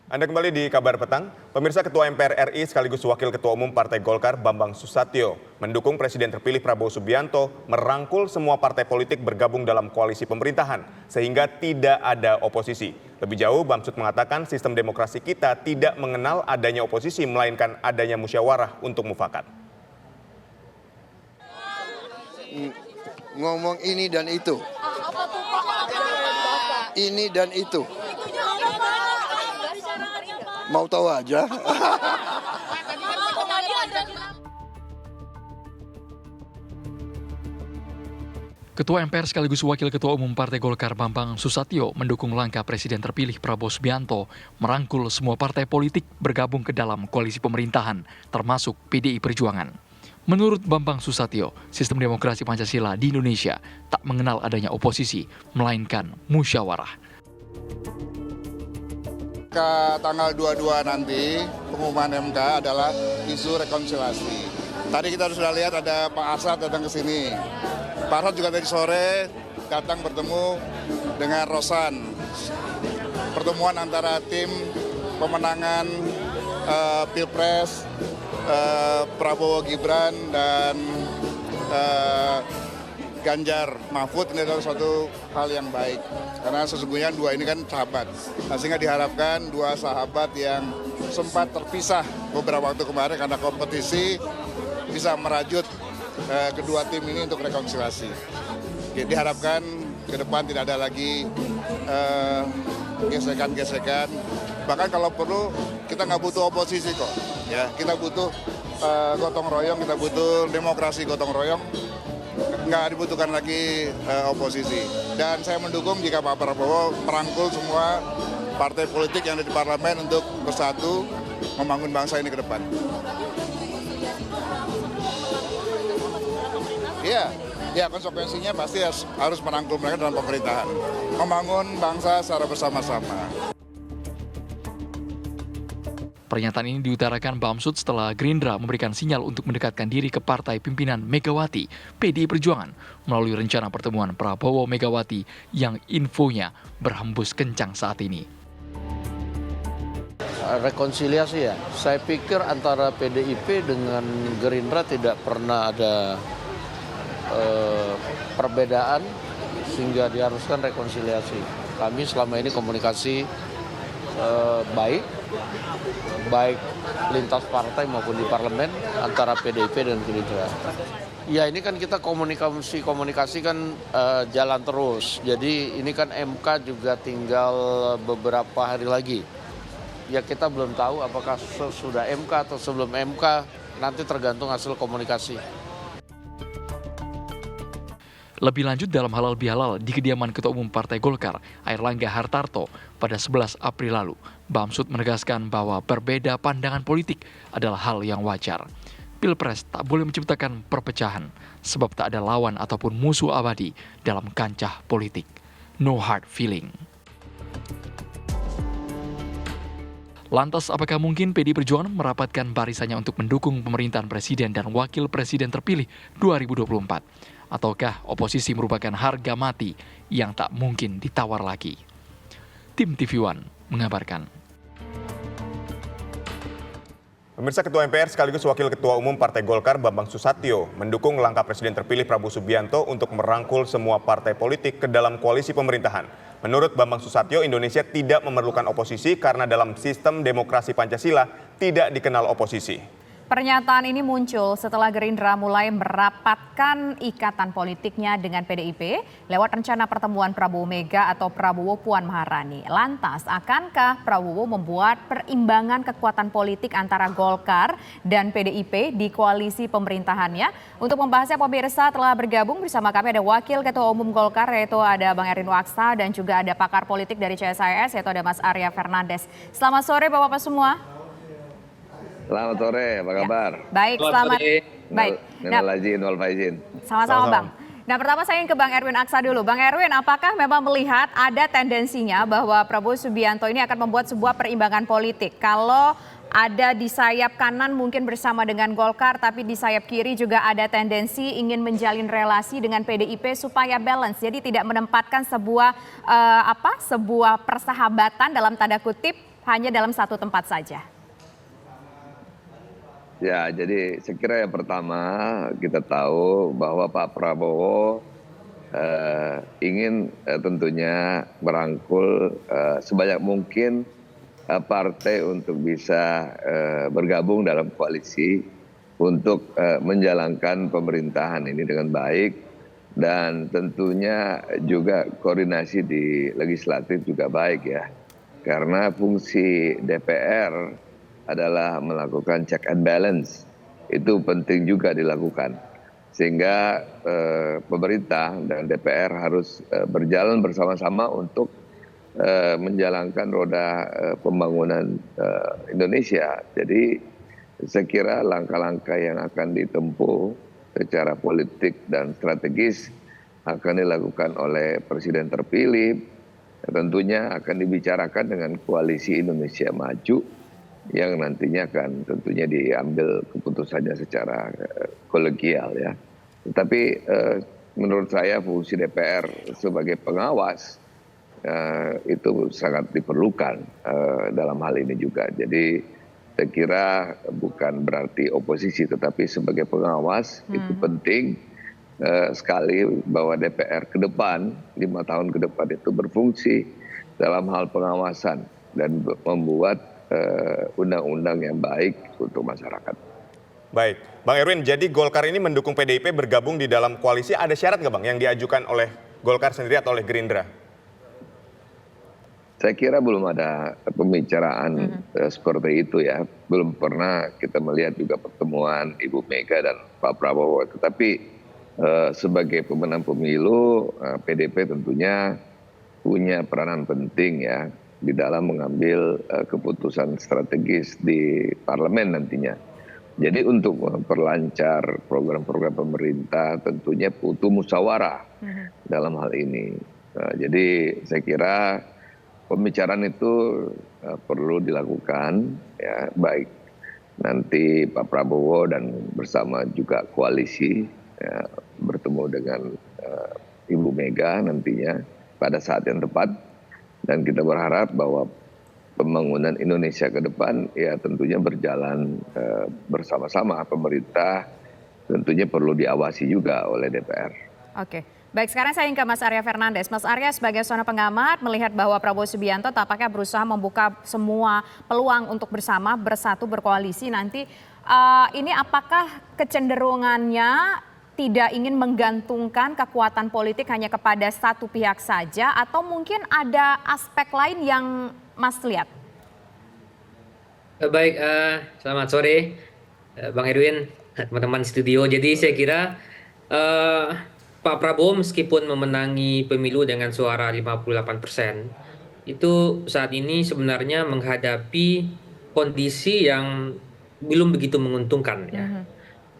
Anda kembali di Kabar Petang. Pemirsa, Ketua MPR RI sekaligus Wakil Ketua Umum Partai Golkar Bambang Susatyo mendukung Presiden terpilih Prabowo Subianto merangkul semua partai politik bergabung dalam koalisi pemerintahan sehingga tidak ada oposisi. Lebih jauh, Bamsud mengatakan sistem demokrasi kita tidak mengenal adanya oposisi melainkan adanya musyawarah untuk mufakat. Ngomong ini dan itu. Ini dan itu. Mau tahu aja. Ketua MPR sekaligus Wakil Ketua Umum Partai Golkar Bambang Susatyo mendukung langkah Presiden terpilih Prabowo Subianto merangkul semua partai politik bergabung ke dalam koalisi pemerintahan, termasuk PDI Perjuangan. Menurut Bambang Susatyo, sistem demokrasi Pancasila di Indonesia tak mengenal adanya oposisi, melainkan musyawarah. Tanggal 22 nanti pengumuman MK adalah isu rekonsiliasi. Tadi kita sudah lihat ada Pak Arsad datang ke sini. Pak Arsad juga tadi sore datang bertemu dengan Rosan. Pertemuan antara tim pemenangan Pilpres Prabowo Gibran dan Ganjar Mahfud ini adalah suatu hal yang baik. Karena sesungguhnya dua ini kan sahabat. Nah, sehingga diharapkan dua sahabat yang sempat terpisah beberapa waktu kemarin karena kompetisi bisa merajut kedua tim ini untuk rekonsiliasi. Diharapkan ke depan tidak ada lagi gesekan-gesekan. Bahkan kalau perlu kita nggak butuh oposisi kok. Ya, kita butuh gotong royong, kita butuh demokrasi gotong royong. Nggak dibutuhkan lagi oposisi. Dan saya mendukung jika Pak Prabowo merangkul semua partai politik yang ada di parlemen untuk bersatu membangun bangsa ini ke depan. Iya, konsekuensinya pasti harus merangkul mereka dalam pemerintahan. Membangun bangsa secara bersama-sama. Pernyataan ini diutarakan Bamsud setelah Gerindra memberikan sinyal untuk mendekatkan diri ke partai pimpinan Megawati, PDI Perjuangan, melalui rencana pertemuan Prabowo-Megawati yang infonya berhembus kencang saat ini. Rekonsiliasi ya, saya pikir antara PDIP dengan Gerindra tidak pernah ada perbedaan sehingga diharuskan rekonsiliasi. Kami selama ini komunikasi baik lintas partai maupun di parlemen antara PDIP dan Gerindra. Ya ini kan kita komunikasi kan jalan terus. Jadi ini kan MK juga tinggal beberapa hari lagi. Ya kita belum tahu apakah sudah MK atau sebelum MK, nanti tergantung hasil komunikasi. Lebih lanjut dalam halal bihalal di kediaman Ketua Umum Partai Golkar, Airlangga Hartarto, pada 11 April lalu, Bamsud menegaskan bahwa berbeda pandangan politik adalah hal yang wajar. Pilpres tak boleh menciptakan perpecahan, sebab tak ada lawan ataupun musuh abadi dalam kancah politik. No hard feeling. Lantas, apakah mungkin PDI Perjuangan merapatkan barisannya untuk mendukung pemerintahan Presiden dan Wakil Presiden terpilih 2024? Ataukah oposisi merupakan harga mati yang tak mungkin ditawar lagi? Tim TV One mengabarkan. Pemirsa, Ketua MPR sekaligus Wakil Ketua Umum Partai Golkar Bambang Susatyo mendukung langkah Presiden terpilih Prabowo Subianto untuk merangkul semua partai politik ke dalam koalisi pemerintahan. Menurut Bambang Susatyo, Indonesia tidak memerlukan oposisi karena dalam sistem demokrasi Pancasila tidak dikenal oposisi. Pernyataan ini muncul setelah Gerindra mulai merapatkan ikatan politiknya dengan PDIP lewat rencana pertemuan Prabowo Mega atau Prabowo Puan Maharani. Lantas, akankah Prabowo membuat perimbangan kekuatan politik antara Golkar dan PDIP di koalisi pemerintahannya? Untuk membahasnya, pemirsa, telah bergabung bersama kami ada Wakil Ketua Umum Golkar, yaitu ada Bang Erwin Aksa, dan juga ada pakar politik dari CSIS, yaitu ada Mas Arya Fernandes. Selamat sore Bapak-Bapak semua. Selamat sore, apa kabar? Ya. Baik, selamat. Baik. Sama-sama Bang. Nah, pertama saya ingin ke Bang Erwin Aksa dulu. Bang Erwin, apakah memang melihat ada tendensinya bahwa Prabowo Subianto ini akan membuat sebuah perimbangan politik? Kalau ada di sayap kanan mungkin bersama dengan Golkar, tapi di sayap kiri juga ada tendensi ingin menjalin relasi dengan PDIP supaya balance. Jadi tidak menempatkan sebuah persahabatan dalam tanda kutip hanya dalam satu tempat saja? Ya, jadi saya kira yang pertama kita tahu bahwa Pak Prabowo ingin tentunya merangkul sebanyak mungkin partai untuk bisa bergabung dalam koalisi untuk menjalankan pemerintahan ini dengan baik, dan tentunya juga koordinasi di legislatif juga baik ya, karena fungsi DPR adalah melakukan check and balance, itu penting juga dilakukan, sehingga pemerintah dan DPR harus berjalan bersama-sama untuk menjalankan roda pembangunan Indonesia. Jadi saya kira langkah-langkah yang akan ditempuh secara politik dan strategis akan dilakukan oleh Presiden terpilih, tentunya akan dibicarakan dengan Koalisi Indonesia Maju yang nantinya akan tentunya diambil keputusannya secara kolegial ya. Tetapi menurut saya fungsi DPR sebagai pengawas itu sangat diperlukan dalam hal ini juga. Jadi saya kira bukan berarti oposisi, tetapi sebagai pengawas itu penting sekali bahwa DPR ke depan, 5 tahun ke depan itu berfungsi dalam hal pengawasan dan membuat undang-undang yang baik untuk masyarakat. Baik, Bang Erwin, jadi Golkar ini mendukung PDIP bergabung di dalam koalisi, ada syarat nggak Bang yang diajukan oleh Golkar sendiri atau oleh Gerindra? Saya kira belum ada pembicaraan seperti itu ya. Belum pernah kita melihat juga pertemuan Ibu Mega dan Pak Prabowo. Tetapi sebagai pemenang pemilu, PDIP tentunya punya peranan penting ya di dalam mengambil keputusan strategis di parlemen nantinya. Jadi untuk memperlancar program-program pemerintah tentunya butuh musyawarah dalam hal ini. Jadi saya kira pembicaraan itu perlu dilakukan ya, baik nanti Pak Prabowo dan bersama juga koalisi ya, bertemu dengan Ibu Mega nantinya pada saat yang tepat. Dan kita berharap bahwa pembangunan Indonesia ke depan ya tentunya berjalan bersama-sama. Pemerintah tentunya perlu diawasi juga oleh DPR. Oke, baik, sekarang saya ingin ke Mas Arya Fernandes. Mas Arya sebagai seorang pengamat melihat bahwa Prabowo Subianto tampaknya berusaha membuka semua peluang untuk bersatu berkoalisi nanti. Ini apakah kecenderungannya tidak ingin menggantungkan kekuatan politik hanya kepada satu pihak saja, atau mungkin ada aspek lain yang Mas lihat? Baik, selamat sore Bang Erwin, teman-teman studio. Jadi saya kira Pak Prabowo meskipun memenangi pemilu dengan suara 58%, itu saat ini sebenarnya menghadapi kondisi yang belum begitu menguntungkan ya.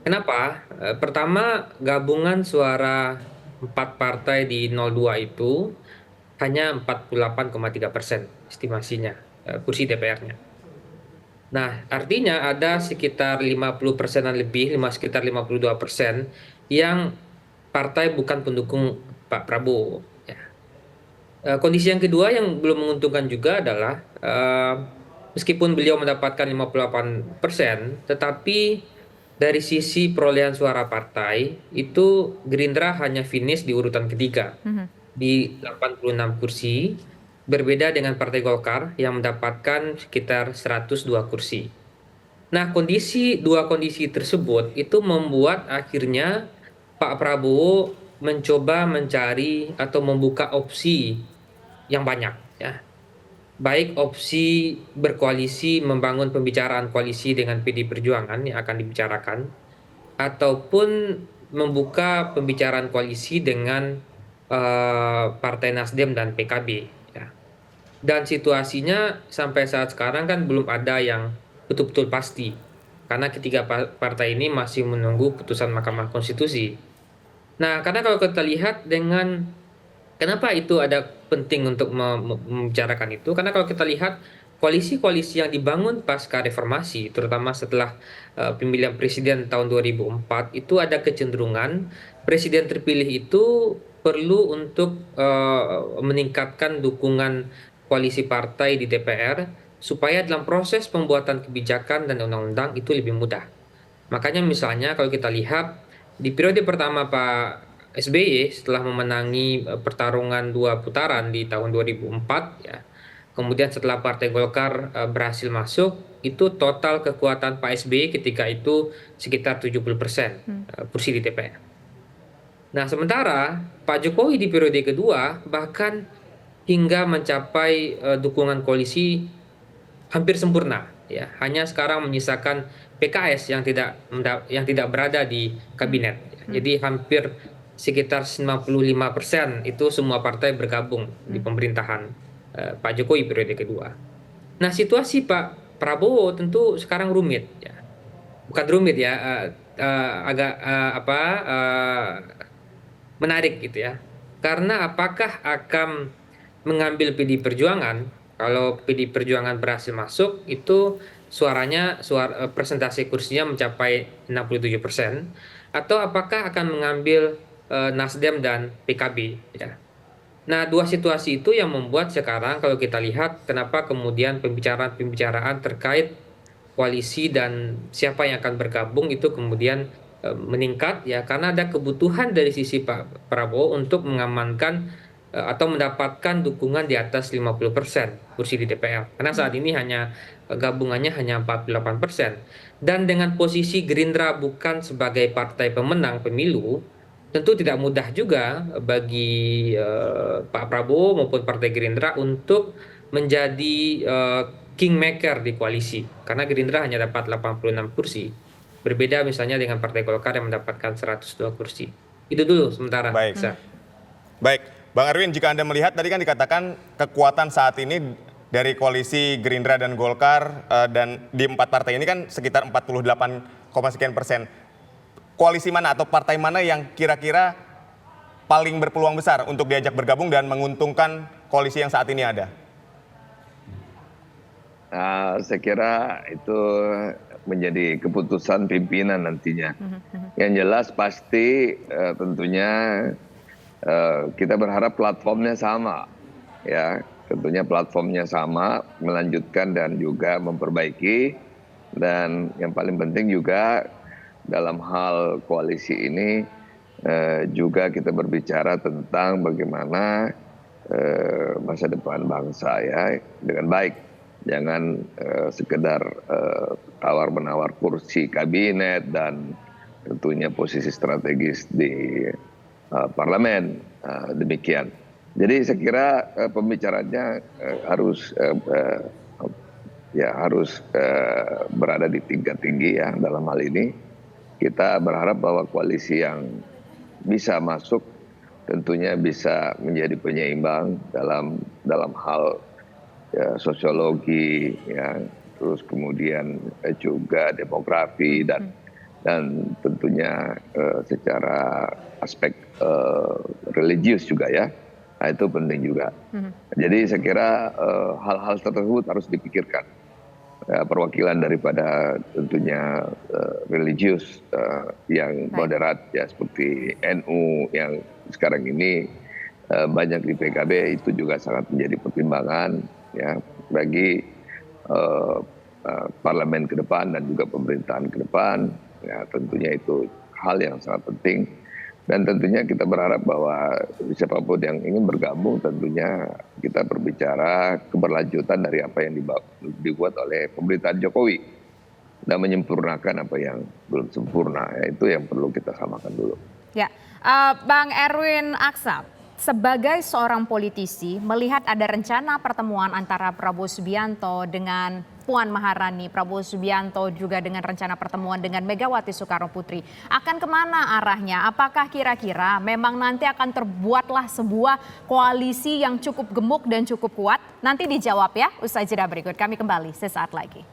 Kenapa? Pertama, gabungan suara 4 partai di 02 itu hanya 48,3% estimasinya kursi DPR-nya. Nah, artinya ada sekitar 50%-an lebih, sekitar 52% yang partai bukan pendukung Pak Prabowo. Ya. Kondisi yang kedua yang belum menguntungkan juga adalah meskipun beliau mendapatkan 58%, tetapi dari sisi perolehan suara partai itu Gerindra hanya finish di urutan ketiga di 86 kursi, berbeda dengan Partai Golkar yang mendapatkan sekitar 102 kursi. Nah, dua kondisi tersebut itu membuat akhirnya Pak Prabowo mencoba mencari atau membuka opsi yang banyak ya. Baik opsi berkoalisi, membangun pembicaraan koalisi dengan PD Perjuangan yang akan dibicarakan, ataupun membuka pembicaraan koalisi dengan Partai Nasdem dan PKB. Ya. Dan situasinya sampai saat sekarang kan belum ada yang betul-betul pasti, karena ketiga partai ini masih menunggu putusan Mahkamah Konstitusi. Nah, karena kalau kita lihat dengan kenapa itu ada penting untuk membicarakan itu? Karena kalau kita lihat koalisi-koalisi yang dibangun pasca reformasi, terutama setelah pemilihan presiden tahun 2004, itu ada kecenderungan presiden terpilih itu perlu untuk meningkatkan dukungan koalisi partai di DPR supaya dalam proses pembuatan kebijakan dan undang-undang itu lebih mudah. Makanya misalnya kalau kita lihat di periode pertama Pak SBY setelah memenangi pertarungan 2 putaran di tahun 2004 ya. Kemudian setelah Partai Golkar berhasil masuk, itu total kekuatan Pak SBY ketika itu sekitar 70% kursi di DPR. Nah, sementara Pak Jokowi di periode kedua bahkan hingga mencapai dukungan koalisi hampir sempurna ya. Hanya sekarang menyisakan PKS yang tidak berada di kabinet. Jadi hampir sekitar 95% itu semua partai bergabung di pemerintahan Pak Jokowi periode kedua. Nah, situasi Pak Prabowo tentu sekarang rumit ya. Bukan rumit ya, agak menarik gitu ya. Karena apakah akan mengambil PD Perjuangan? Kalau PD Perjuangan berhasil masuk, itu presentasi kursinya mencapai 67%, atau apakah akan mengambil Nasdem dan PKB ya. Nah, dua situasi itu yang membuat sekarang kalau kita lihat kenapa kemudian pembicaraan terkait koalisi dan siapa yang akan bergabung itu kemudian meningkat ya, karena ada kebutuhan dari sisi Pak Prabowo untuk mengamankan atau mendapatkan dukungan di atas 50% kursi di DPR. Karena saat ini gabungannya hanya 48%. Dan dengan posisi Gerindra bukan sebagai partai pemenang pemilu, tentu tidak mudah juga bagi Pak Prabowo maupun Partai Gerindra untuk menjadi kingmaker di koalisi. Karena Gerindra hanya dapat 86 kursi. Berbeda misalnya dengan Partai Golkar yang mendapatkan 102 kursi. Itu dulu sementara. Baik, Bang Erwin, jika Anda melihat tadi kan dikatakan kekuatan saat ini dari koalisi Gerindra dan Golkar dan di 4 partai ini kan sekitar 48, sekian persen. Koalisi mana atau partai mana yang kira-kira paling berpeluang besar untuk diajak bergabung dan menguntungkan koalisi yang saat ini ada? Saya kira itu menjadi keputusan pimpinan nantinya. Yang jelas pasti tentunya kita berharap platformnya sama, ya. Tentunya platformnya sama, melanjutkan dan juga memperbaiki. Dan yang paling penting juga dalam hal koalisi ini juga kita berbicara tentang bagaimana masa depan bangsa ya dengan baik. Jangan sekedar tawar-menawar kursi kabinet dan tentunya posisi strategis di parlemen, demikian. Jadi saya kira pembicaranya harus berada di tingkat tinggi ya dalam hal ini. Kita berharap bahwa koalisi yang bisa masuk tentunya bisa menjadi penyeimbang dalam hal ya, sosiologi, ya, terus kemudian juga demografi dan tentunya secara aspek religius juga ya. Nah, itu penting juga. Jadi saya kira hal-hal tersebut harus dipikirkan. Perwakilan daripada tentunya religius yang moderat ya seperti NU yang sekarang ini banyak di PKB itu juga sangat menjadi pertimbangan ya bagi parlemen ke depan dan juga pemerintahan ke depan. Ya, tentunya itu hal yang sangat penting. Dan tentunya kita berharap bahwa siapapun yang ingin bergabung tentunya kita berbicara keberlanjutan dari apa yang dibuat oleh pemerintahan Jokowi dan menyempurnakan apa yang belum sempurna. Ya, itu yang perlu kita samakan dulu. Ya, Bang Erwin Aksa, sebagai seorang politisi melihat ada rencana pertemuan antara Prabowo Subianto dengan Puan Maharani, Prabowo Subianto juga dengan rencana pertemuan dengan Megawati Soekarno Putri. Akan kemana arahnya? Apakah kira-kira memang nanti akan terbuatlah sebuah koalisi yang cukup gemuk dan cukup kuat? Nanti dijawab ya, usai jeda berikut. Kami kembali sesaat lagi.